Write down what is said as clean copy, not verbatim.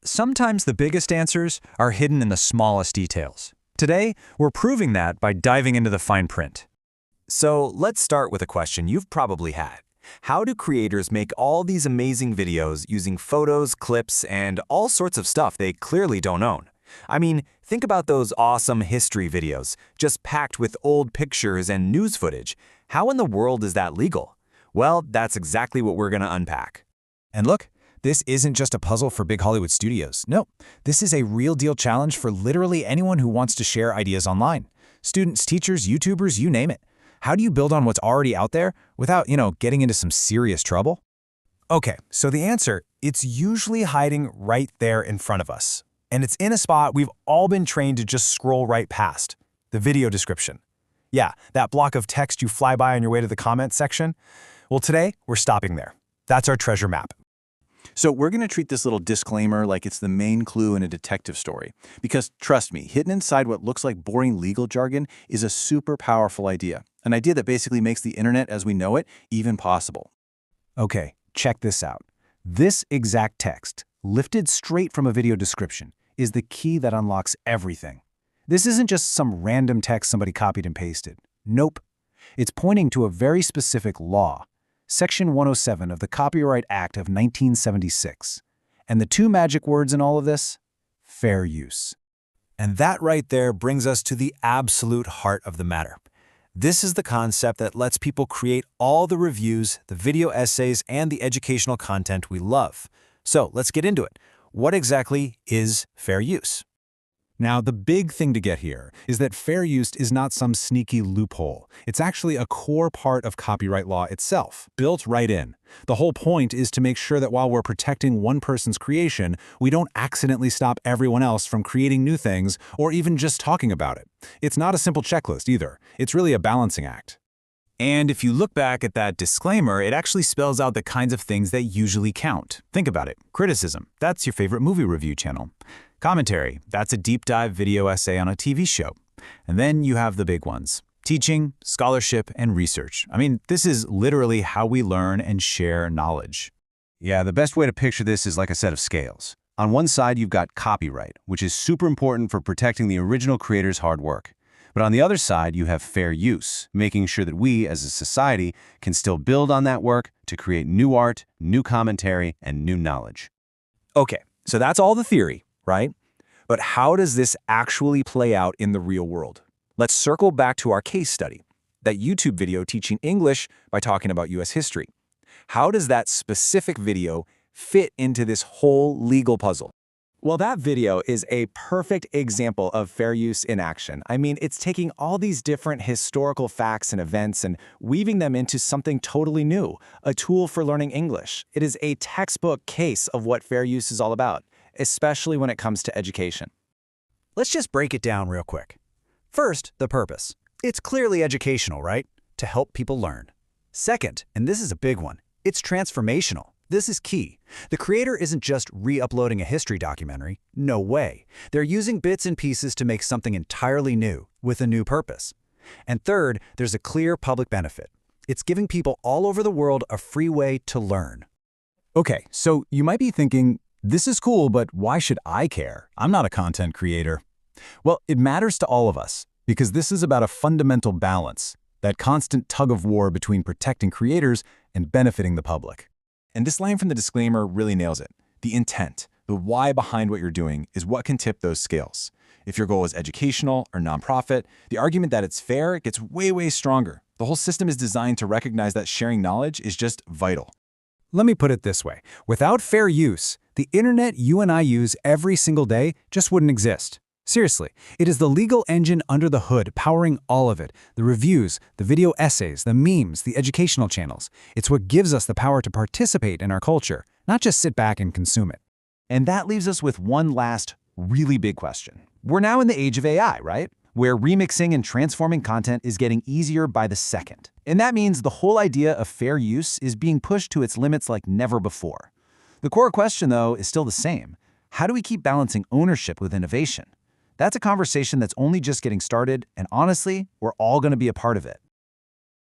Sometimes the biggest answers are hidden in the smallest details. Today, we're proving that by diving into the fine print. So let's start with a question you've probably had. How do creators make all these amazing videos using photos, clips, and all sorts of stuff they clearly don't own? I mean, think about those awesome history videos, just packed with old pictures and news footage. How in the world is that legal? Well, that's exactly what we're going to unpack. And look, this isn't just a puzzle for big Hollywood studios. No, this is a real-deal challenge for literally anyone who wants to share ideas online. Students, teachers, YouTubers, you name it. How do you build on what's already out there without, getting into some serious trouble? Okay, so the answer, it's usually hiding right there in front of us. And it's in a spot we've all been trained to just scroll right past, the video description. Yeah, that block of text you fly by on your way to the comments section. Well, today, we're stopping there. That's our treasure map. So we're going to treat this little disclaimer like it's the main clue in a detective story. Because trust me, hidden inside what looks like boring legal jargon is a super powerful idea. An idea that basically makes the internet as we know it even possible. Okay, check this out. This exact text, lifted straight from a video description, is the key that unlocks everything. This isn't just some random text somebody copied and pasted. Nope. It's pointing to a very specific law. Section 107 of the Copyright Act of 1976. And the two magic words in all of this? Fair use. And that right there brings us to the absolute heart of the matter. This is the concept that lets people create all the reviews, the video essays, and the educational content we love. So let's get into it. What exactly is fair use? Now, the big thing to get here is that fair use is not some sneaky loophole. It's actually a core part of copyright law itself, built right in. The whole point is to make sure that while we're protecting one person's creation, we don't accidentally stop everyone else from creating new things or even just talking about it. It's not a simple checklist either. It's really a balancing act. And if you look back at that disclaimer, it actually spells out the kinds of things that usually count. Think about it. Criticism, that's your favorite movie review channel. Commentary, that's a deep dive video essay on a TV show. And then you have the big ones. Teaching, scholarship, and research. I mean, this is literally how we learn and share knowledge. Yeah, the best way to picture this is like a set of scales. On one side, you've got copyright, which is super important for protecting the original creator's hard work. But on the other side, you have fair use, making sure that we, as a society, can still build on that work to create new art, new commentary, and new knowledge. Okay, so that's all the theory, right? But how does this actually play out in the real world? Let's circle back to our case study, that YouTube video teaching English by talking about US history. How does that specific video fit into this whole legal puzzle? Well, that video is a perfect example of fair use in action. I mean, it's taking all these different historical facts and events and weaving them into something totally new, a tool for learning English. It is a textbook case of what fair use is all about, especially when it comes to education. Let's just break it down real quick. First, the purpose. It's clearly educational, right? To help people learn. Second, and this is a big one, it's transformational. This is key. The creator isn't just re-uploading a history documentary. No way. They're using bits and pieces to make something entirely new, with a new purpose. And third, there's a clear public benefit. It's giving people all over the world a free way to learn. Okay, so you might be thinking, this is cool, but why should I care? I'm not a content creator. Well, it matters to all of us, because this is about a fundamental balance, that constant tug of war between protecting creators and benefiting the public. And this line from the disclaimer really nails it. The intent, the why behind what you're doing is what can tip those scales. If your goal is educational or nonprofit, the argument that it's fair gets way stronger. The whole system is designed to recognize that sharing knowledge is just vital. Let me put it this way. Without fair use, the internet you and I use every single day just wouldn't exist. Seriously, it is the legal engine under the hood powering all of it. The reviews, the video essays, the memes, the educational channels. It's what gives us the power to participate in our culture, not just sit back and consume it. And that leaves us with one last really big question. We're now in the age of AI, right? Where remixing and transforming content is getting easier by the second. And that means the whole idea of fair use is being pushed to its limits like never before. The core question, though, is still the same. How do we keep balancing ownership with innovation? That's a conversation that's only just getting started, and honestly, we're all going to be a part of it.